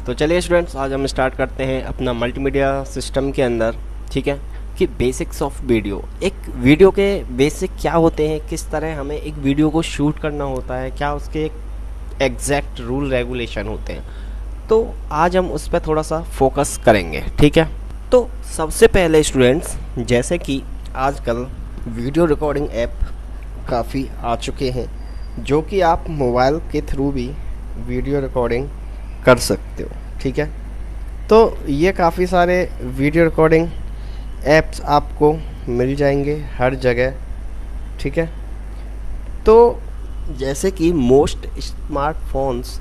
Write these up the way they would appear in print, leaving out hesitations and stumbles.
तो चलिए स्टूडेंट्स, आज हम स्टार्ट करते हैं अपना मल्टीमीडिया सिस्टम के अंदर। ठीक है कि बेसिक्स ऑफ वीडियो, एक वीडियो के बेसिक क्या होते हैं, किस तरह हमें एक वीडियो को शूट करना होता है, क्या उसके एक एग्जैक्ट रूल रेगुलेशन होते हैं। तो आज हम उस पर थोड़ा सा फोकस करेंगे। ठीक है, तो सबसे पहले स्टूडेंट्स, जैसे कि आजकल वीडियो रिकॉर्डिंग ऐप काफ़ी आ चुके हैं जो कि आप मोबाइल के थ्रू भी वीडियो रिकॉर्डिंग कर सकते हो। ठीक है, तो ये काफ़ी सारे वीडियो रिकॉर्डिंग ऐप्स आपको मिल जाएंगे हर जगह। ठीक है, तो जैसे कि most smartphones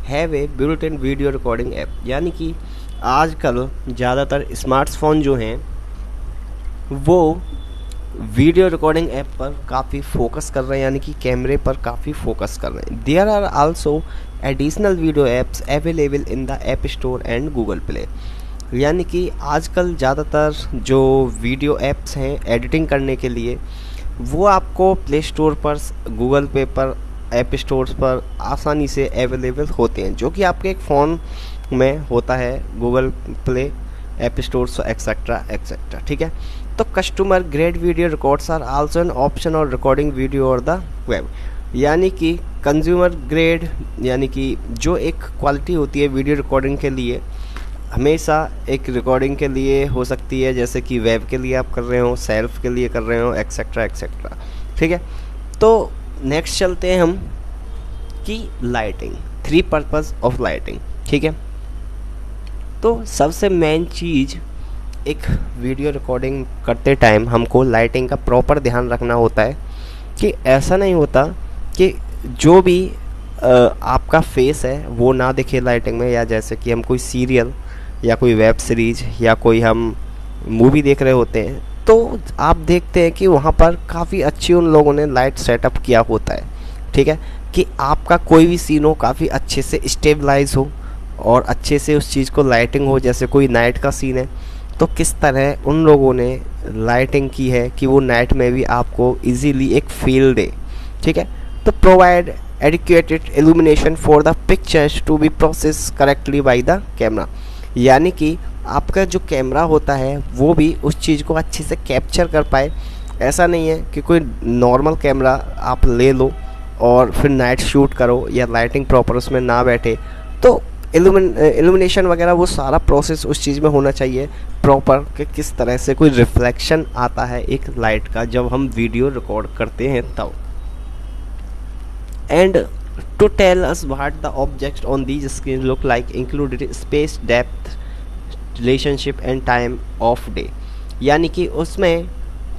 have a built in video recording app, यानी कि आजकल ज़्यादातर स्मार्टफोन जो हैं वो वीडियो रिकॉर्डिंग ऐप पर काफ़ी फोकस कर रहे हैं, यानी कि कैमरे पर काफ़ी फोकस कर रहे हैं। There are also additional video apps available in the app store and Google Play, यानी कि आजकल ज़्यादातर जो वीडियो ऐप्स हैं एडिटिंग करने के लिए वो आपको प्ले स्टोर पर, गूगल पे पर, ऐप स्टोर्स पर आसानी से अवेलेबल होते हैं, जो कि आपके एक फ़ोन में होता है, Google Play, app stores etcetera etcetera. ठीक है, तो customer grade video records are also an option और रिकॉर्डिंग वीडियो और द वेब, यानी कि कंज्यूमर ग्रेड यानी कि जो एक क्वालिटी होती है वीडियो रिकॉर्डिंग के लिए, हमेशा एक रिकॉर्डिंग के लिए हो सकती है, जैसे कि वेब के लिए आप कर रहे हो, सेल्फ के लिए कर रहे हो, एक्सेट्रा एक्सेट्रा। ठीक है, तो नेक्स्ट चलते हैं हम कि लाइटिंग, 3 पर्पस ऑफ लाइटिंग। ठीक है, तो सबसे मेन चीज़ एक वीडियो रिकॉर्डिंग करते टाइम हमको लाइटिंग का प्रॉपर ध्यान रखना होता है कि ऐसा नहीं होता कि जो भी आपका फेस है वो ना दिखे लाइटिंग में, या जैसे कि हम कोई सीरियल या कोई वेब सीरीज या कोई हम मूवी देख रहे होते हैं तो आप देखते हैं कि वहाँ पर काफ़ी अच्छी उन लोगों ने लाइट सेटअप किया होता है। ठीक है, कि आपका कोई भी सीन हो काफ़ी अच्छे से स्टेबलाइज हो और अच्छे से उस चीज़ को लाइटिंग हो। जैसे कोई नाइट का सीन है तो किस तरह उन लोगों ने लाइटिंग की है कि वो नाइट में भी आपको इजीली एक फील दे। ठीक है, तो provide adequated illumination for the pictures to be process correctly by the camera, यानी कि आपका जो कैमरा होता है वो भी उस चीज़ को अच्छे से कैप्चर कर पाए। ऐसा नहीं है कि कोई नॉर्मल कैमरा आप ले लो और फिर नाइट शूट करो या लाइटिंग प्रॉपर उसमें ना बैठे, तो इल्यूमिनेशन वगैरह वो सारा प्रोसेस उस चीज़ में होना चाहिए प्रॉपर, कि किस तरह से कोई रिफ्लेक्शन आता है एक लाइट का जब हम वीडियो रिकॉर्ड करते हैं तब। And to tell us what the objects on these screen look like included space, depth, relationship and time of day, यानी कि उसमें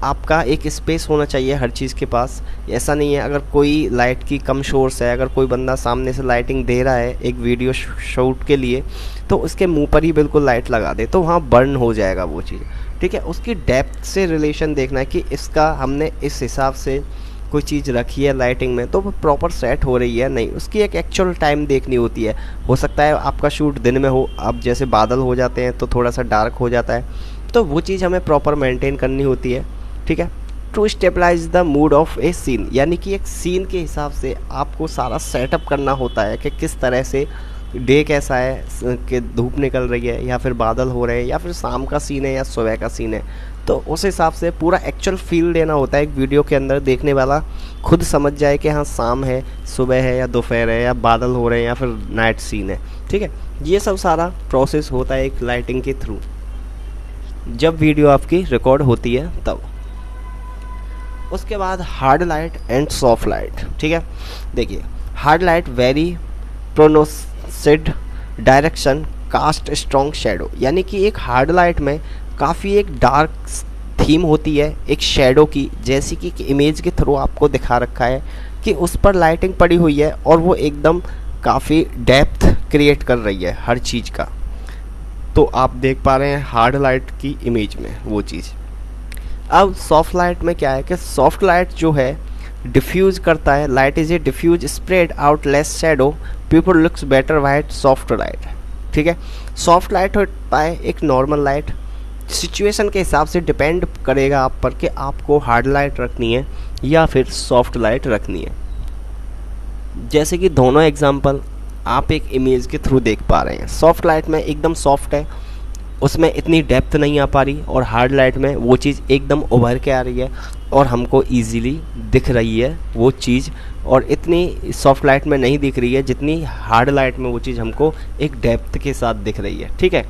आपका एक स्पेस होना चाहिए हर चीज़ के पास। ऐसा नहीं है अगर कोई लाइट की कम सोर्स है, अगर कोई बंदा सामने से लाइटिंग दे रहा है एक वीडियो शूट के लिए तो उसके मुंह पर ही बिल्कुल लाइट लगा दे तो वहाँ बर्न हो जाएगा वो चीज़। ठीक है, उसकी डेप्थ से रिलेशन देखना है कि इसका हमने इस हिसाब से कोई चीज़ रखी है लाइटिंग में तो वो प्रॉपर सेट हो रही है नहीं, उसकी एक एक्चुअल टाइम देखनी होती है। हो सकता है आपका शूट दिन में हो, अब जैसे बादल हो जाते हैं तो थोड़ा सा डार्क हो जाता है, तो वो चीज़ हमें प्रॉपर मेंटेन करनी होती है। ठीक है, to stabilise the mood of a scene, यानी कि एक सीन के हिसाब से आपको सारा सेटअप करना होता है कि किस तरह से डे कैसा है, कि धूप निकल रही है या फिर बादल हो रहे हैं या फिर शाम का सीन है या सुबह का सीन है, तो उस हिसाब से पूरा एक्चुअल फील देना होता है एक वीडियो के अंदर। देखने वाला खुद समझ जाए कि हाँ शाम है, सुबह है या दोपहर है या बादल हो रहे हैं या फिर नाइट सीन है। ठीक है, ये सब सारा प्रोसेस होता है एक लाइटिंग के थ्रू जब वीडियो आपकी रिकॉर्ड होती है तब। उसके बाद hard light and soft light. ठीक है, देखिए hard light very pronounced direction cast strong shadow, यानी कि एक हार्ड लाइट में काफ़ी एक डार्क थीम होती है एक शेडो की, जैसी कि इमेज के थ्रू आपको दिखा रखा है कि उस पर लाइटिंग पड़ी हुई है और वो एकदम काफ़ी डेप्थ क्रिएट कर रही है हर चीज़ का, तो आप देख पा रहे हैं हार्ड लाइट की इमेज में वो चीज़। अब सॉफ्ट लाइट में क्या है कि सॉफ्ट लाइट जो है डिफ्यूज करता है, light is a diffuse spread out less shadow, people looks better white soft light. ठीक है, सॉफ्ट लाइट होता है एक नॉर्मल लाइट, सिचुएशन के हिसाब से डिपेंड करेगा आप पर कि आपको हार्ड लाइट रखनी है या फिर सॉफ्ट लाइट रखनी है। जैसे कि दोनों एग्जांपल आप एक इमेज के थ्रू देख पा रहे हैं। सॉफ्ट लाइट में एकदम सॉफ्ट है, उसमें इतनी डेप्थ नहीं आ पा रही, और हार्ड लाइट में वो चीज़ एकदम उभर के आ रही है और हमको ईजीली दिख रही है वो चीज़, और इतनी सॉफ्ट लाइट में नहीं दिख रही है जितनी हार्ड लाइट में वो चीज़ हमको एक डेप्थ के साथ दिख रही है। ठीक है,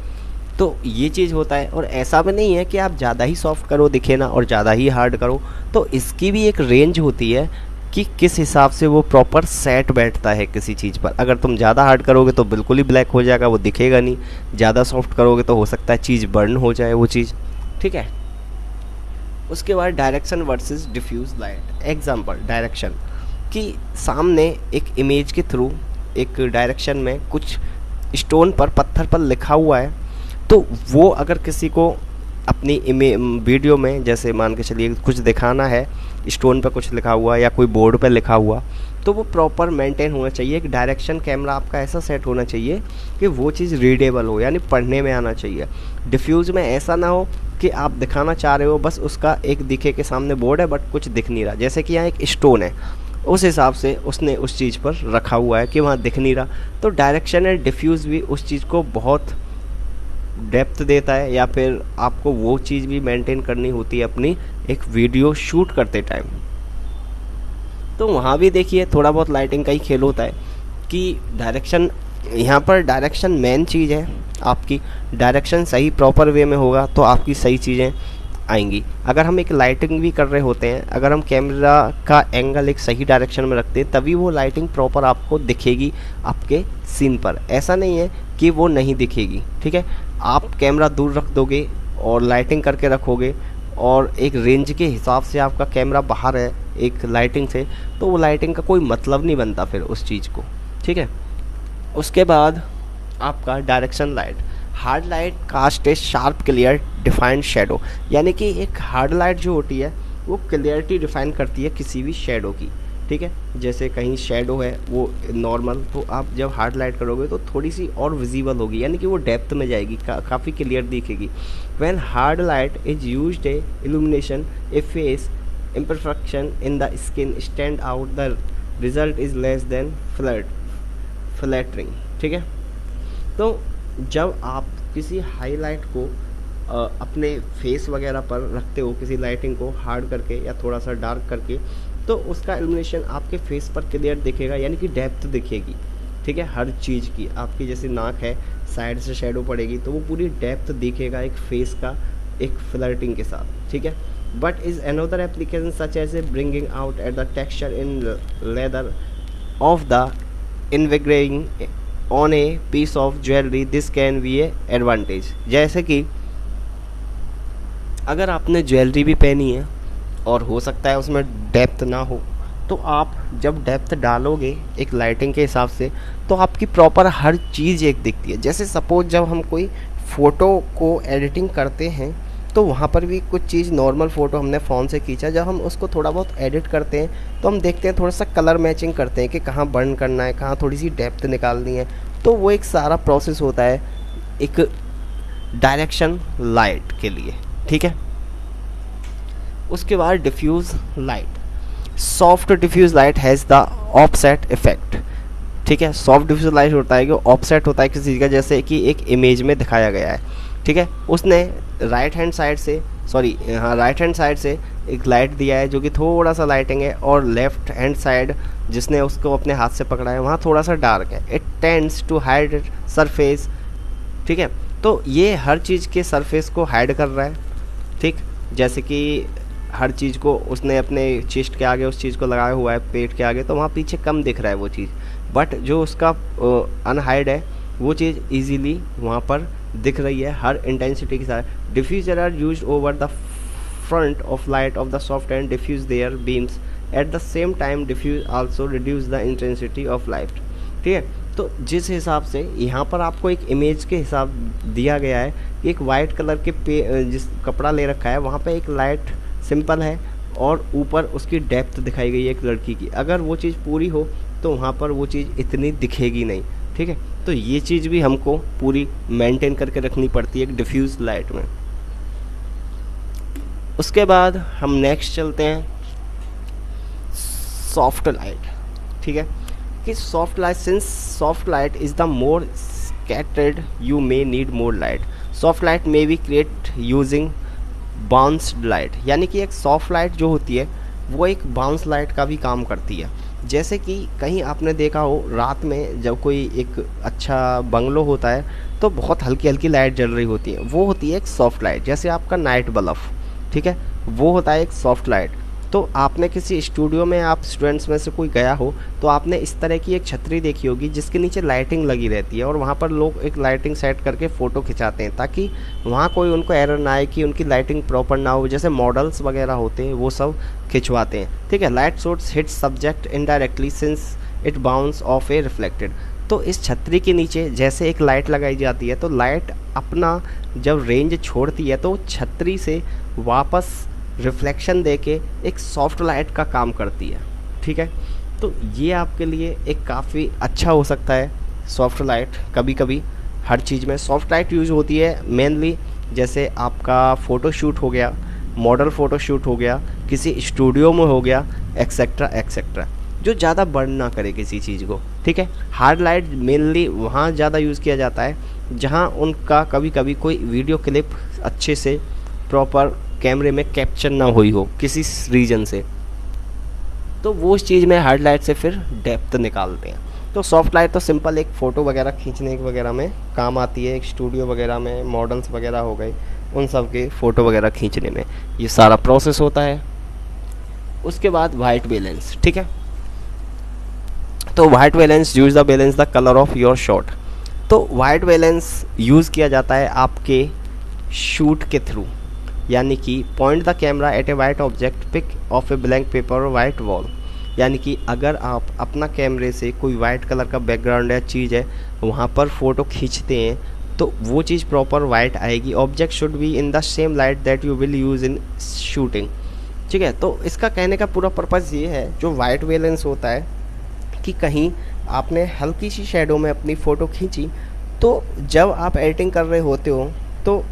तो ये चीज़ होता है। और ऐसा भी नहीं है कि आप ज़्यादा ही सॉफ्ट करो दिखे ना और ज़्यादा ही हार्ड करो, तो इसकी भी एक रेंज होती है कि किस हिसाब से वो प्रॉपर सेट बैठता है किसी चीज़ पर। अगर तुम ज़्यादा हार्ड करोगे तो बिल्कुल ही ब्लैक हो जाएगा, वो दिखेगा नहीं। ज़्यादा सॉफ्ट करोगे तो हो सकता है चीज़ बर्न हो जाए वो चीज़। ठीक है, उसके बाद direction versus diffuse light. Example, direction कि सामने एक इमेज के थ्रू एक डायरेक्शन में कुछ स्टोन पर, पत्थर पर लिखा हुआ है, तो वो अगर किसी को अपनी वीडियो में, जैसे मान के चलिए कुछ दिखाना है, स्टोन पर कुछ लिखा हुआ या कोई बोर्ड पर लिखा हुआ, तो वो प्रॉपर मेंटेन होना चाहिए। एक डायरेक्शन कैमरा आपका ऐसा सेट होना चाहिए कि वो चीज़ रीडेबल हो, यानी पढ़ने में आना चाहिए। डिफ्यूज़ में ऐसा ना हो कि आप दिखाना चाह रहे हो बस उसका एक दिखे के सामने बोर्ड है बट कुछ दिख नहीं रहा, जैसे कि यहाँ एक स्टोन है, उस हिसाब से उसने उस चीज़ पर रखा हुआ है कि वहाँ दिख नहीं रहा। तो डायरेक्शन एंड डिफ्यूज़ भी उस चीज़ को बहुत डेप्थ देता है, या फिर आपको वो चीज़ भी मेंटेन करनी होती है अपनी एक वीडियो शूट करते टाइम। तो वहाँ भी देखिए थोड़ा बहुत लाइटिंग का ही खेल होता है कि डायरेक्शन, यहाँ पर डायरेक्शन मेन चीज़ है। आपकी डायरेक्शन सही प्रॉपर वे में होगा तो आपकी सही चीज़ें आएंगी। अगर हम एक लाइटिंग भी कर रहे होते हैं, अगर हम कैमरा का एंगल एक सही डायरेक्शन में रखते हैं, तभी वो लाइटिंग प्रॉपर आपको दिखेगी आपके सीन पर। ऐसा नहीं है कि वो नहीं दिखेगी। ठीक है, आप कैमरा दूर रख दोगे और लाइटिंग करके रखोगे और एक रेंज के हिसाब से आपका कैमरा बाहर है एक लाइटिंग से, तो वो लाइटिंग का कोई मतलब नहीं बनता फिर उस चीज़ को। ठीक है, उसके बाद आपका direction light. Hard light cast a sharp clear defined shadow, यानी कि एक हार्ड लाइट जो होती है वो क्लियरिटी डिफाइन करती है किसी भी शेडो की। ठीक है, जैसे कहीं शेडो है वो नॉर्मल, तो आप जब हार्ड लाइट करोगे तो थोड़ी सी और विजिबल होगी, यानी कि वो डेप्थ में जाएगी, काफ़ी क्लियर दिखेगी। When hard light is used A illumination A face imperfection in the skin stand out, the result is less than flattering। ठीक है, तो जब आप किसी हाईलाइट को अपने फेस वगैरह पर रखते हो, किसी लाइटिंग को हार्ड करके या थोड़ा सा डार्क करके, तो उसका इल्यूमिनेशन आपके फेस पर क्लियर दिखेगा, यानी कि डेप्थ दिखेगी। ठीक है, हर चीज़ की आपकी जैसे नाक है, साइड से शेडो पड़ेगी तो वो पूरी डेप्थ दिखेगा एक फेस का एक फ्लर्टिंग के साथ। ठीक है, but is another application such as a bringing out at the texture in leather of the engraving on a piece of jewelry, this can be a advantage। जैसे कि अगर आपने ज्वेलरी भी पहनी है और हो सकता है उसमें डेप्थ ना हो, तो आप जब डेप्थ डालोगे एक लाइटिंग के हिसाब से तो आपकी प्रॉपर हर चीज़ एक दिखती है। जैसे सपोज जब हम कोई फ़ोटो को एडिटिंग करते हैं तो वहाँ पर भी कुछ चीज़, नॉर्मल फ़ोटो हमने फ़ोन से खींचा, जब हम उसको थोड़ा बहुत एडिट करते हैं तो हम देखते हैं थोड़ा सा कलर मैचिंग करते हैं कि कहाँ बर्न करना है, कहाँ थोड़ी सी डेप्थ निकालनी है। तो वो एक सारा प्रोसेस होता है एक डायरेक्शन लाइट के लिए। ठीक है, उसके बाद diffuse light. Soft diffuse light has the offset effect. ठीक है, सॉफ्ट डिफ्यूज़ लाइट होता है कि ऑफसेट होता है किसी चीज़ का, जैसे कि एक इमेज में दिखाया गया है। ठीक है, उसने राइट हैंड साइड से एक लाइट दिया है जो कि थोड़ा सा लाइटिंग है, और लेफ्ट हैंड साइड जिसने उसको अपने हाथ से पकड़ा है वहाँ थोड़ा सा डार्क है। It tends to hide surface. ठीक है, तो ये हर चीज़ के सरफेस को हाइड कर रहा है। ठीक, जैसे कि हर चीज़ को उसने अपने चेस्ट के आगे उस चीज़ को लगाया हुआ है, पेट के आगे, तो वहाँ पीछे कम दिख रहा है वो चीज़, बट जो उसका अनहाइड है वो चीज़ ईजीली वहाँ पर दिख रही है हर इंटेंसिटी के साथ। Diffuser are used over the front of light of the soft and diffuse their beams at the same time. Diffuse also reduce the intensity of light. ठीक है, तो जिस हिसाब से यहाँ पर आपको एक इमेज के हिसाब दिया गया है, एक वाइट कलर के जिस कपड़ा ले रखा है वहाँ पे एक लाइट सिंपल है और ऊपर उसकी डेप्थ दिखाई गई है एक लड़की की। अगर वो चीज़ पूरी हो तो वहाँ पर वो चीज़ इतनी दिखेगी नहीं। ठीक है, तो ये चीज़ भी हमको पूरी मेंटेन करके रखनी पड़ती है एक डिफ्यूज लाइट में। उसके बाद हम नेक्स्ट चलते हैं सॉफ्ट लाइट। ठीक है, कि soft light, since soft light is the more scattered you may need more light. Soft light may be create using bounced light, यानी कि एक सॉफ्ट लाइट जो होती है वो एक बाउंस लाइट का भी काम करती है। जैसे कि कहीं आपने देखा हो रात में जब कोई एक अच्छा बंगलो होता है तो बहुत हल्की हल्की लाइट जल रही होती है, वो होती है एक सॉफ्ट लाइट। जैसे आपका नाइट बल्ब, ठीक है, वो होता है एक सॉफ्ट लाइट। तो आपने किसी स्टूडियो में, आप स्टूडेंट्स में से कोई गया हो तो आपने इस तरह की एक छतरी देखी होगी जिसके नीचे लाइटिंग लगी रहती है और वहाँ पर लोग एक लाइटिंग सेट करके फ़ोटो खिंचाते हैं ताकि वहाँ कोई उनको एरर ना आए कि उनकी लाइटिंग प्रॉपर ना हो। जैसे मॉडल्स वगैरह होते हैं वो सब खिंचवाते हैं, ठीक है। Light source hit subject indirectly since it bounce off A reflected. तो इस छतरी के नीचे जैसे एक लाइट लगाई जाती है तो लाइट अपना जब रेंज छोड़ती है तो छतरी से वापस रिफ्लेक्शन देके एक सॉफ्ट लाइट का काम करती है, ठीक है। तो ये आपके लिए एक काफ़ी अच्छा हो सकता है सॉफ्ट लाइट। कभी कभी हर चीज़ में सॉफ्ट लाइट यूज़ होती है मेनली, जैसे आपका फ़ोटो शूट हो गया, मॉडल फ़ोटो शूट हो गया, किसी स्टूडियो में हो गया, एक्सेट्रा एक्सेट्रा, जो ज़्यादा बर्न ना करे किसी चीज़ को, ठीक है। हार्ड लाइट मेनली वहाँ ज़्यादा यूज़ किया जाता है जहाँ उनका कभी कभी कोई वीडियो क्लिप अच्छे से प्रॉपर कैमरे में कैप्चर ना हुई हो किसी रीजन से, तो वो उस चीज़ में हार्ड लाइट से फिर डेप्थ निकालते हैं। तो सॉफ्ट लाइट तो सिंपल एक फ़ोटो वगैरह खींचने वगैरह में काम आती है, एक स्टूडियो वगैरह में मॉडल्स वगैरह हो गए उन सब के फ़ोटो वगैरह खींचने में ये सारा प्रोसेस होता है। उसके बाद वाइट बैलेंस, ठीक है। तो white balance use the balance the colour of your shot. तो वाइट बैलेंस यूज़ किया जाता है आपके शूट के थ्रू, यानी कि point the camera at a white object pick off a blank paper और वाइट वॉल। यानी कि अगर आप अपना कैमरे से कोई वाइट कलर का बैकग्राउंड या चीज़ है वहाँ पर फ़ोटो खींचते हैं तो वो चीज़ प्रॉपर वाइट आएगी। Object should be in the same light that you will use in shooting, ठीक है। तो इसका कहने का पूरा पर्पज़ ये है, जो वाइट बैलेंस होता है कि कहीं आपने हल्की सी शेडो में अपनी फ़ोटो खींची तो जब आप एडिटिंग कर रहे होते हो तो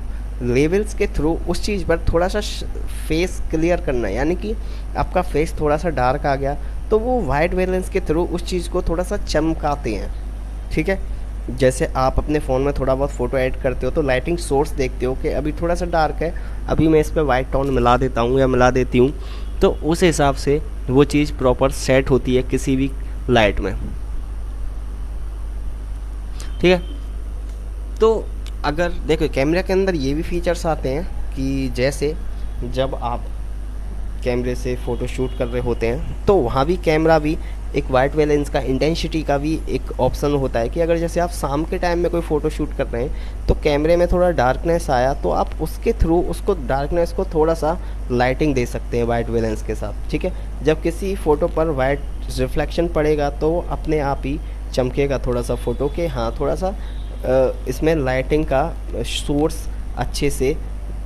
लेवल्स के थ्रू उस चीज़ पर थोड़ा सा फेस क्लियर करना है, यानी कि आपका फेस थोड़ा सा डार्क आ गया तो वो वाइट बैलेंस के थ्रू उस चीज़ को थोड़ा सा चमकाते हैं, ठीक है। जैसे आप अपने फ़ोन में थोड़ा बहुत फ़ोटो एडिट करते हो तो लाइटिंग सोर्स देखते हो कि अभी थोड़ा सा डार्क है, अभी मैं इस पर वाइट टोन मिला देता हूँ या मिला देती हूँ, तो उस हिसाब से वो चीज़ प्रॉपर सेट होती है किसी भी लाइट में, ठीक है। तो अगर देखो कैमरे के अंदर ये भी फीचर्स आते हैं कि जैसे जब आप कैमरे से फ़ोटो शूट कर रहे होते हैं तो वहाँ भी कैमरा भी एक वाइट बैलेंस का, इंटेंसिटी का भी एक ऑप्शन होता है कि अगर जैसे आप शाम के टाइम में कोई फ़ोटो शूट कर रहे हैं तो कैमरे में थोड़ा डार्कनेस आया तो आप उसके थ्रू उसको डार्कनेस को थोड़ा सा लाइटिंग दे सकते हैं वाइट बैलेंस के साथ, ठीक है। जब किसी फ़ोटो पर वाइट रिफ्लेक्शन पड़ेगा तो अपने आप ही चमकेगा थोड़ा सा फ़ोटो के, हाँ थोड़ा सा इसमें लाइटिंग का सोर्स अच्छे से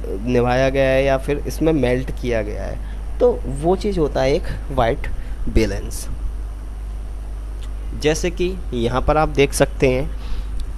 निभाया गया है या फिर इसमें मेल्ट किया गया है, तो वो चीज़ होता है एक वाइट बैलेंस। जैसे कि यहाँ पर आप देख सकते हैं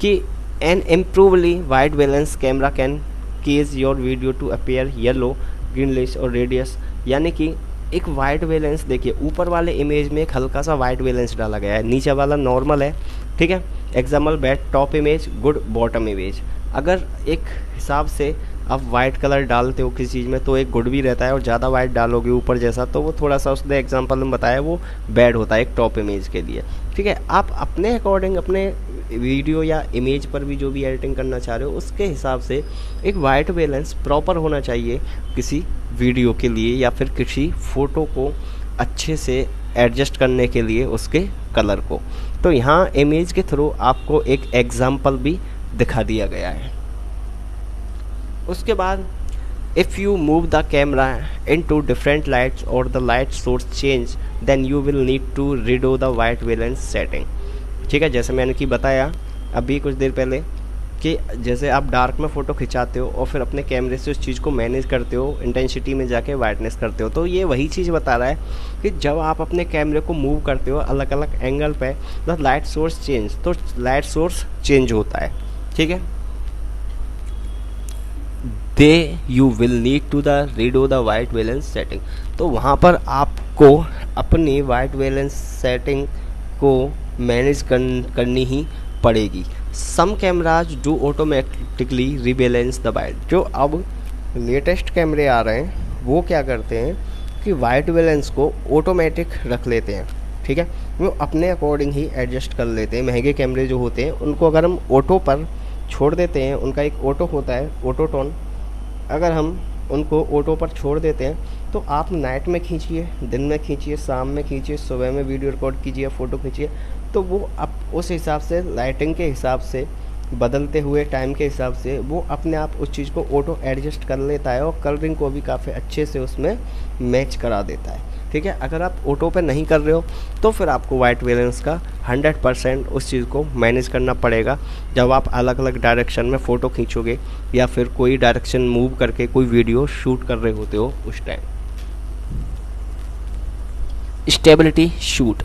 कि an improperly white balance camera can cause your video to appear yellow, greenish और रेडियस। यानी कि एक वाइट बैलेंस देखिए, ऊपर वाले इमेज में एक हल्का सा वाइट बैलेंस डाला गया है, नीचे वाला नॉर्मल है, ठीक है। Example bad top image, good bottom image. अगर एक हिसाब से आप वाइट कलर डालते हो किसी चीज़ में तो एक गुड भी रहता है, और ज़्यादा वाइट डालोगे ऊपर जैसा तो वो थोड़ा सा, उसने एग्जांपल में बताया, वो बैड होता है एक टॉप इमेज के लिए, ठीक है। आप अपने अकॉर्डिंग अपने वीडियो या इमेज पर भी जो भी एडिटिंग करना चाह रहे हो उसके हिसाब से एक वाइट बैलेंस प्रॉपर होना चाहिए किसी वीडियो के लिए या फिर किसी फ़ोटो को अच्छे से एडजस्ट करने के लिए उसके कलर को। तो यहाँ इमेज के थ्रू आपको एक एग्जाम्पल भी दिखा दिया गया है। उसके बाद if you move the camera into different lights और the light source change then you will need to redo the white balance setting, ठीक है। जैसे मैंने कि बताया अभी कुछ देर पहले कि जैसे आप डार्क में फ़ोटो खिंचाते हो और फिर अपने कैमरे से उस चीज़ को मैनेज करते हो, इंटेंसिटी में जाके वाइटनेस करते हो, तो ये वही चीज़ बता रहा है कि जब आप अपने कैमरे को मूव करते हो अलग अलग एंगल पे द लाइट सोर्स चेंज, तो लाइट सोर्स चेंज होता है, ठीक है। Then you will need to the redo the white balance setting, तो वहाँ पर आपको अपनी वाइट बैलेंस सेटिंग को मैनेज करनी ही पड़ेगी। Some cameras do automatically rebalance the white. जो अब लेटेस्ट कैमरे आ रहे हैं वो क्या करते हैं कि वाइट बैलेंस को ऑटोमेटिक रख लेते हैं, ठीक है, वो अपने अकॉर्डिंग ही एडजस्ट कर लेते हैं। महंगे कैमरे जो होते हैं उनको अगर हम ऑटो पर छोड़ देते हैं, उनका एक ऑटो होता है ऑटो टोन, अगर हम उनको ऑटो पर छोड़ देते हैं तो आप नाइट में खींचिए, दिन में खींचिए, शाम में खींचिए, सुबह में वीडियो रिकॉर्ड कीजिए, फ़ोटो खींचिए, तो वो आप उस हिसाब से लाइटिंग के हिसाब से, बदलते हुए टाइम के हिसाब से वो अपने आप उस चीज़ को ऑटो एडजस्ट कर लेता है और कलरिंग को भी काफ़ी अच्छे से उसमें मैच करा देता है, ठीक है। अगर आप ऑटो पे नहीं कर रहे हो तो फिर आपको वाइट बैलेंस का 100% उस चीज़ को मैनेज करना पड़ेगा जब आप अलग अलग डायरेक्शन में फ़ोटो खींचोगे या फिर कोई डायरेक्शन मूव करके कोई वीडियो शूट कर रहे होते हो उस time. Stability shoot.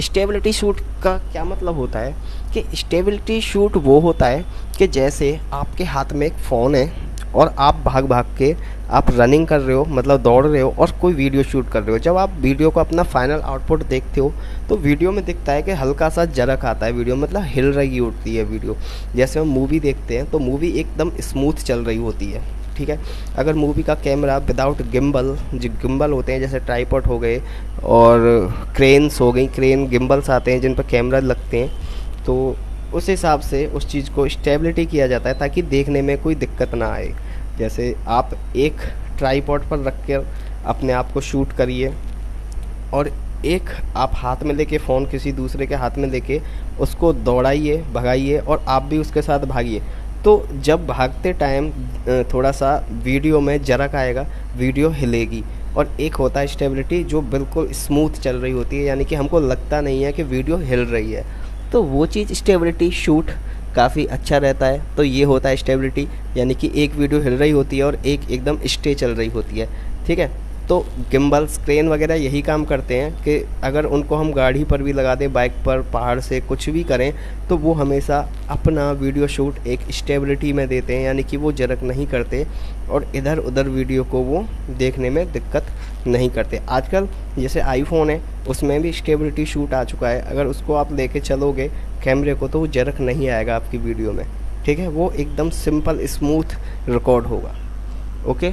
Stability shoot का क्या मतलब होता है कि स्टेबिलिटी शूट वो होता है कि जैसे आपके हाथ में एक फ़ोन है और आप भाग भाग के आप रनिंग कर रहे हो, मतलब दौड़ रहे हो और कोई वीडियो शूट कर रहे हो। जब आप वीडियो को अपना फाइनल आउटपुट देखते हो तो वीडियो में दिखता है कि हल्का सा जरक आता है, वीडियो मतलब हिल रही होती है वीडियो। जैसे हम मूवी देखते हैं तो मूवी एकदम स्मूथ चल रही होती है, ठीक है। अगर मूवी का कैमरा विदाउट गिम्बल, जो गिम्बल होते हैं जैसे ट्राइपॉड हो गए और क्रेन्स हो गई, क्रेन गिम्बल्स आते हैं जिन पर कैमरा लगते हैं, तो उस हिसाब से उस चीज़ को स्टेबिलिटी किया जाता है ताकि देखने में कोई दिक्कत ना आए। जैसे आप एक ट्राइपॉड पर रख कर अपने आप को शूट करिए और एक आप हाथ में लेके फ़ोन किसी दूसरे के हाथ में लेके उसको दौड़ाइए, भगाइए और आप भी उसके साथ भागिए, तो जब भागते टाइम थोड़ा सा वीडियो में जरक आएगा, वीडियो हिलेगी। और एक होता है स्टेबिलिटी जो बिल्कुल स्मूथ चल रही होती है, यानी कि हमको लगता नहीं है कि वीडियो हिल रही है, तो वो चीज़ स्टेबिलिटी शूट काफ़ी अच्छा रहता है। तो ये होता है स्टेबिलिटी, यानी कि एक वीडियो हिल रही होती है और एक एकदम स्टे चल रही होती है, ठीक है। तो गिम्बल्स, क्रेन वगैरह यही काम करते हैं कि अगर उनको हम गाड़ी पर भी लगा दें, बाइक पर, पहाड़ से कुछ भी करें, तो वो हमेशा अपना वीडियो शूट एक स्टेबिलिटी में देते हैं, यानी कि वो जरक नहीं करते और इधर उधर वीडियो को वो देखने में दिक्कत नहीं करते। आजकल जैसे आईफोन है उसमें भी स्टेबिलिटी शूट आ चुका है, अगर उसको आप लेके चलोगे कैमरे को तो वो जरक नहीं आएगा आपकी वीडियो में, ठीक है। वो एकदम सिंपल स्मूथ रिकॉर्ड होगा, ओके।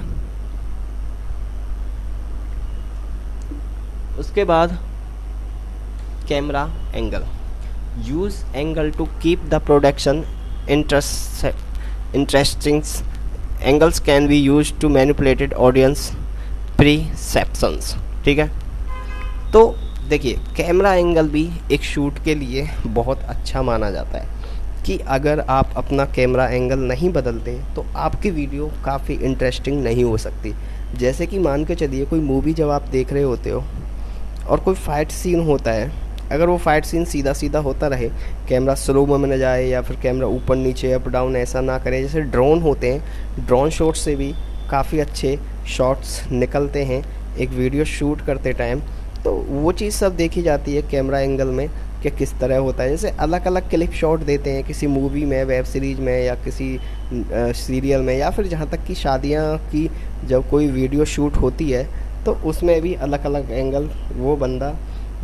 उसके बाद camera angle. Use angle to keep the production interesting. Angles can be use to manipulated audience perceptions, ठीक है। तो देखिए कैमरा एंगल भी एक शूट के लिए बहुत अच्छा माना जाता है कि अगर आप अपना कैमरा एंगल नहीं बदलते तो आपकी वीडियो काफ़ी इंटरेस्टिंग नहीं हो सकती। जैसे कि मान के चलिए कोई मूवी जब आप देख रहे होते हो और कोई फाइट सीन होता है, अगर वो फाइट सीन सीधा सीधा होता रहे, कैमरा स्लो में न जाए या फिर कैमरा ऊपर नीचे अप डाउन ऐसा ना करे, जैसे ड्रोन होते हैं, ड्रोन शॉट से भी काफ़ी अच्छे शॉट्स निकलते हैं एक वीडियो शूट करते टाइम, तो वो चीज़ सब देखी जाती है कैमरा एंगल में कि किस तरह होता है। जैसे अलग अलग क्लिप शॉट देते हैं किसी मूवी में, वेब सीरीज़ में या किसी सीरियल में, या फिर जहाँ तक कि शादियाँ की जब कोई वीडियो शूट होती है तो उसमें भी अलग अलग एंगल वो बंदा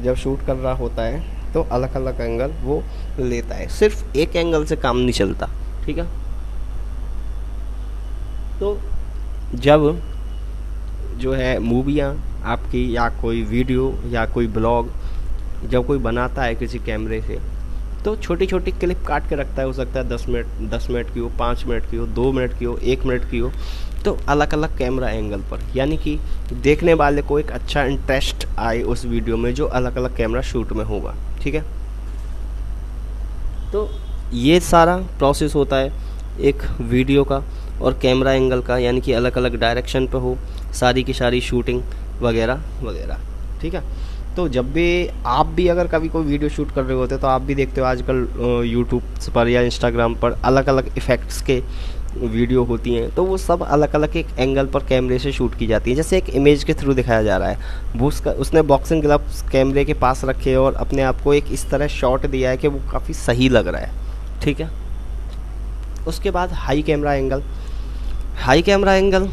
जब शूट कर रहा होता है तो अलग अलग एंगल वो लेता है, सिर्फ एक एंगल से काम नहीं चलता, ठीक है। तो जब जो है मूवियाँ आपकी या कोई वीडियो या कोई ब्लॉग जब कोई बनाता है किसी कैमरे से, तो छोटी छोटी क्लिप काट के रखता है, हो सकता है 10 मिनट की हो, 5 मिनट की हो, 2 मिनट की हो, 1 मिनट की हो, तो अलग अलग कैमरा एंगल पर, यानी कि देखने वाले को एक अच्छा इंटरेस्ट आए उस वीडियो में जो अलग अलग कैमरा शूट में होगा, ठीक है। तो ये सारा प्रोसेस होता है एक वीडियो का और कैमरा एंगल का, यानी कि अलग अलग डायरेक्शन पे हो सारी की सारी शूटिंग वगैरह वगैरह, ठीक है। तो जब भी आप भी अगर कभी कोई वीडियो शूट कर रहे होते हो तो आप भी देखते हो आजकल यूट्यूब पर या इंस्टाग्राम पर अलग अलग इफ़ेक्ट्स के वीडियो होती हैं, तो वो सब अलग अलग एक एंगल पर कैमरे से शूट की जाती है। जैसे एक इमेज के थ्रू दिखाया जा रहा है, वो उसने बॉक्सिंग ग्लव्स कैमरे के पास रखे और अपने आप को एक इस तरह शॉट दिया है कि वो काफ़ी सही लग रहा है, ठीक है। उसके बाद high camera angle. High camera angle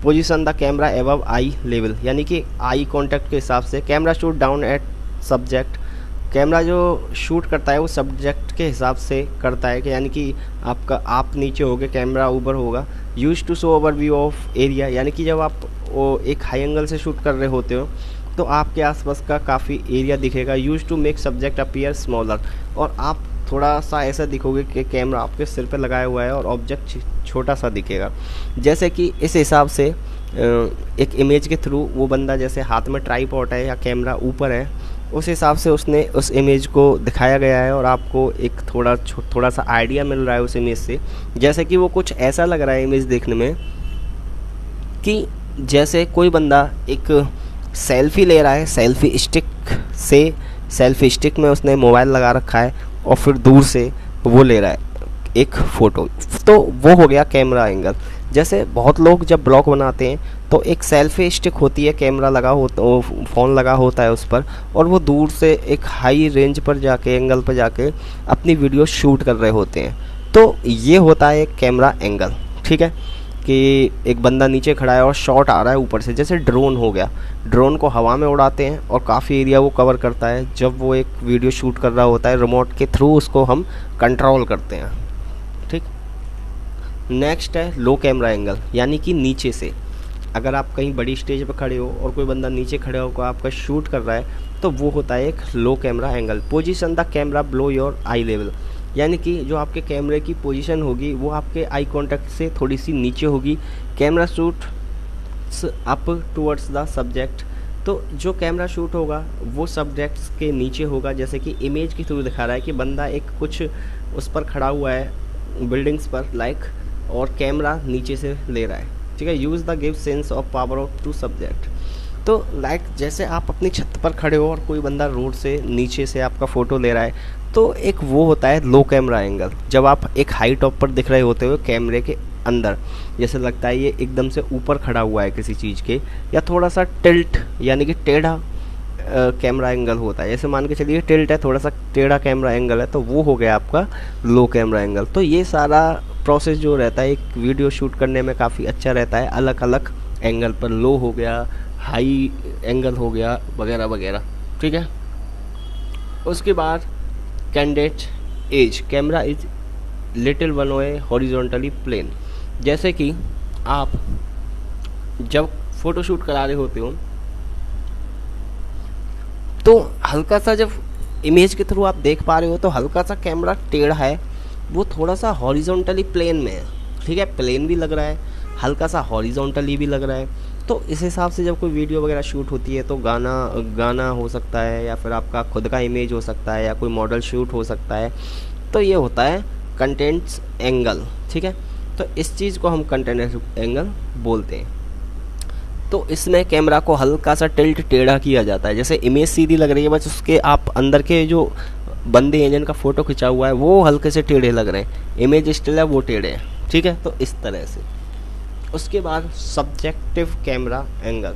position the camera above eye level, यानी कि आई कांटेक्ट के हिसाब से camera shoot down at subject camera जो शूट करता है वो सब्जेक्ट के हिसाब से करता है कि यानी कि आप नीचे होगे, कैमरा ऊपर होगा। Use to show overview of area, यानी कि जब आप वो एक हाई एंगल से शूट कर रहे होते हो तो आपके आसपास का काफ़ी एरिया दिखेगा। Use to make subject appear smaller, और आप थोड़ा सा ऐसा दिखोगे कि कैमरा आपके सिर पे लगाया हुआ है और ऑब्जेक्ट छोटा सा दिखेगा। जैसे कि इस हिसाब से एक इमेज के थ्रू वो बंदा जैसे हाथ में ट्राइपॉड है या कैमरा ऊपर है, उस हिसाब से उसने उस इमेज को दिखाया गया है और आपको एक थोड़ा सा आइडिया मिल रहा है उस इमेज से। जैसे कि वो कुछ ऐसा लग रहा है इमेज देखने में कि जैसे कोई बंदा एक सेल्फ़ी ले रहा है, सेल्फ़ी स्टिक में उसने मोबाइल लगा रखा है और फिर दूर से वो ले रहा है एक फ़ोटो, तो वो हो गया कैमरा एंगल। जैसे बहुत लोग जब ब्लॉग बनाते हैं तो एक सेल्फ़ी स्टिक होती है, कैमरा लगा होता, फ़ोन लगा होता है उस पर, और वो दूर से एक हाई रेंज पर जाके, एंगल पर जाके अपनी वीडियो शूट कर रहे होते हैं। तो ये होता है कैमरा एंगल, ठीक है, कि एक बंदा नीचे खड़ा है और शॉट आ रहा है ऊपर से। जैसे ड्रोन हो गया, ड्रोन को हवा में उड़ाते हैं और काफ़ी एरिया वो कवर करता है। जब वो एक वीडियो शूट कर रहा होता है, रिमोट के थ्रू उसको हम कंट्रोल करते हैं, ठीक। नेक्स्ट है लो कैमरा एंगल, यानी कि नीचे से। अगर आप कहीं बड़ी स्टेज पर खड़े हो और कोई बंदा नीचे खड़े होकर आपका शूट कर रहा है तो वो होता है एक low camera angle. Position the camera below your eye level, यानी कि जो आपके कैमरे की पोजीशन होगी वो आपके आई कांटेक्ट से थोड़ी सी नीचे होगी। Camera shoot up towards the subject, तो जो कैमरा शूट होगा वो सब्जेक्ट्स के नीचे होगा। जैसे कि इमेज के थ्रू दिखा रहा है कि बंदा एक कुछ उस पर खड़ा हुआ है बिल्डिंग्स पर लाइक, और कैमरा नीचे से ले रहा है, ठीक है। Use the give sense of power of to subject, तो लाइक जैसे आप अपनी छत पर खड़े हो और कोई बंदा रोड से नीचे से आपका फ़ोटो ले रहा है, तो एक वो होता है लो कैमरा एंगल। जब आप एक हाई टॉप पर दिख रहे होते हो कैमरे के अंदर, जैसे लगता है ये एकदम से ऊपर खड़ा हुआ है किसी चीज़ के, या थोड़ा सा टिल्ट यानी कि टेढ़ा कैमरा एंगल होता है। जैसे मान के चलिए टिल्ट है, थोड़ा सा टेढ़ा कैमरा एंगल है, तो वो हो गया आपका लो कैमरा एंगल। तो ये सारा प्रोसेस जो रहता है एक वीडियो शूट करने में काफ़ी अच्छा रहता है, अलग अलग एंगल पर, लो हो गया, हाई एंगल हो गया, वगैरह वगैरह, ठीक है। उसके बाद candidate edge, camera is little one way horizontally plane, जैसे कि आप जब फोटो शूट करा रहे होते हो तो हल्का सा, जब इमेज के थ्रू आप देख पा रहे हो तो हल्का सा कैमरा टेढ़ा है, वो थोड़ा सा हॉरिजॉन्टली प्लेन में है, ठीक है। प्लेन भी लग रहा है, हल्का सा हॉरिजॉन्टली भी लग रहा है। तो इस हिसाब से जब कोई वीडियो वगैरह शूट होती है तो गाना हो सकता है, या फिर आपका खुद का इमेज हो सकता है, या कोई मॉडल शूट हो सकता है, तो ये होता है कंटेंट्स एंगल, ठीक है। तो इस चीज़ को हम कंटेंट एंगल बोलते हैं। तो इसमें कैमरा को हल्का सा टिल्ट टेढ़ा किया जाता है। जैसे इमेज सीधी लग रही है, बस उसके आप अंदर के जो बंदे हैं जिनका फ़ोटो खिंचा हुआ है वो हल्के से टेढ़े लग रहे हैं, इमेज स्टिल है वो टेढ़े हैं, ठीक है। तो इस तरह से। उसके बाद सब्जेक्टिव कैमरा एंगल,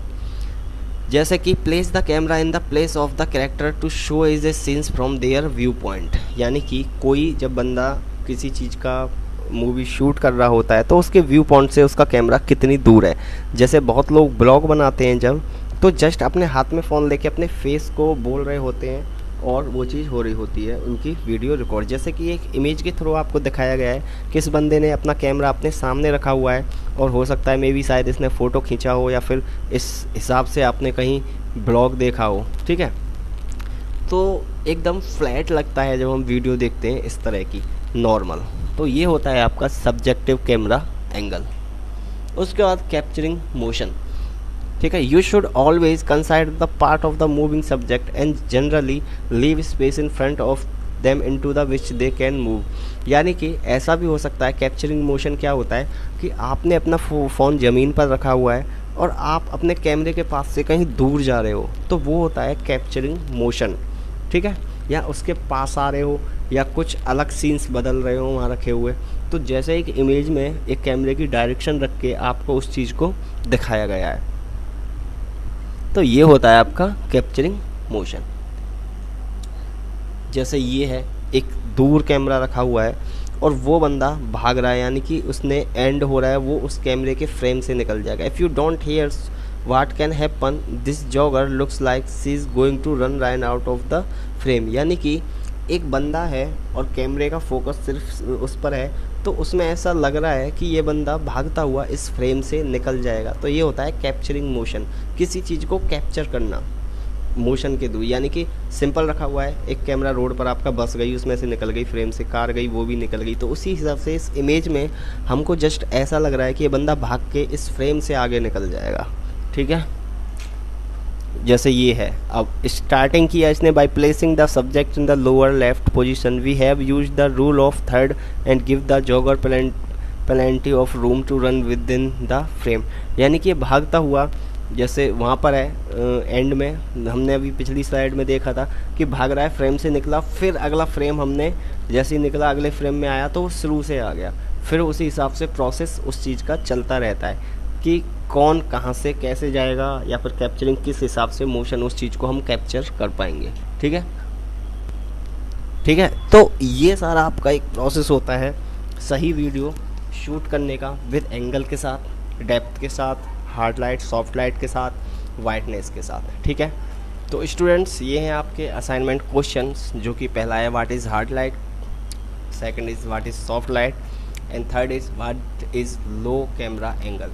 जैसे कि place the camera in the place of the character to show is a scenes from their view point, यानी कि कोई जब बंदा किसी चीज़ का मूवी शूट कर रहा होता है तो उसके व्यू पॉइंट से उसका कैमरा कितनी दूर है। जैसे बहुत लोग ब्लॉग बनाते हैं जब, तो जस्ट अपने हाथ में फ़ोन लेके अपने फेस को बोल रहे होते हैं और वो चीज़ हो रही होती है उनकी वीडियो रिकॉर्ड। जैसे कि एक इमेज के थ्रू आपको दिखाया गया है कि इस बंदे ने अपना कैमरा अपने सामने रखा हुआ है, और हो सकता है मे बी शायद इसने फ़ोटो खींचा हो, या फिर इस हिसाब से आपने कहीं ब्लॉग देखा हो, ठीक है। तो एकदम फ्लैट लगता है जब हम वीडियो देखते हैं इस तरह की नॉर्मल। तो ये होता है आपका सब्जेक्टिव कैमरा एंगल। उसके बाद कैप्चरिंग मोशन, ठीक है। You should always consider the part of the moving subject and generally leave space in front of them into the which they can move, यानी कि ऐसा भी हो सकता है। कैप्चरिंग मोशन क्या होता है कि आपने अपना फ़ोन ज़मीन पर रखा हुआ है और आप अपने कैमरे के पास से कहीं दूर जा रहे हो, तो वो होता है कैप्चरिंग मोशन, ठीक है। या उसके पास आ रहे हो, या कुछ अलग सीन्स बदल रहे हो वहाँ रखे हुए, तो जैसे एक इमेज में एक कैमरे की डायरेक्शन रख के आपको उस चीज़ को दिखाया गया है, तो ये होता है आपका कैप्चरिंग मोशन। जैसे ये है, एक दूर कैमरा रखा हुआ है और वो बंदा भाग रहा है, यानी कि उसने एंड हो रहा है, वो उस कैमरे के फ्रेम से निकल जाएगा। If you don't hear what can happen, this jogger looks like she is going to run right out of the frame. यानी कि एक बंदा है और कैमरे का फोकस सिर्फ उस पर है, तो उसमें ऐसा लग रहा है कि ये बंदा भागता हुआ इस फ्रेम से निकल जाएगा। तो ये होता है कैप्चरिंग मोशन, किसी चीज़ को कैप्चर करना मोशन के थ्रू। यानी कि सिंपल रखा हुआ है, एक कैमरा रोड पर आपका बस गई, उसमें से निकल गई फ्रेम से, कार गई वो भी निकल गई, तो उसी हिसाब से इस इमेज में हमको जस्ट ऐसा लग रहा है कि ये बंदा भाग के इस फ्रेम से आगे निकल जाएगा। ठीक है, जैसे ये है। अब स्टार्टिंग किया इसने by placing the subject in the lower left position, we have use the rule of third and give the jogger plenty of room to run with in the frame. यानी कि भागता हुआ जैसे वहाँ पर है एंड में, हमने अभी पिछली स्लाइड में देखा था कि भाग रहा है, फ्रेम से निकला, फिर अगला फ्रेम हमने जैसे ही निकला अगले फ्रेम में आया तो वो शुरू से आ गया। फिर उसी हिसाब से प्रोसेस उस चीज़ का चलता रहता है कि कौन कहाँ से कैसे जाएगा, या फिर कैप्चरिंग किस हिसाब से मोशन उस चीज़ को हम कैप्चर कर पाएंगे। ठीक है, ठीक है। तो ये सारा आपका एक प्रोसेस होता है सही वीडियो शूट करने का, विद एंगल के साथ, डेप्थ के साथ, हार्ड लाइट सॉफ्ट लाइट के साथ, वाइटनेस के साथ। ठीक है, तो स्टूडेंट्स ये हैं आपके असाइनमेंट क्वेश्चंस, जो कि पहला है what is hard light, second is what is soft light, and third is what is low camera angle.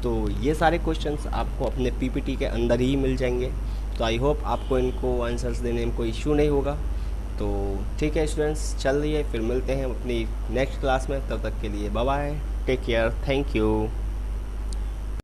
तो ये सारे क्वेश्चंस आपको अपने पीपीटी के अंदर ही मिल जाएंगे। तो आई होप आपको इनको आंसर्स देने में कोई इशू नहीं होगा। तो ठीक है स्टूडेंट्स, चल रही है, फिर मिलते हैं अपनी नेक्स्ट क्लास में। तब तक के लिए bye bye, take care, thank you.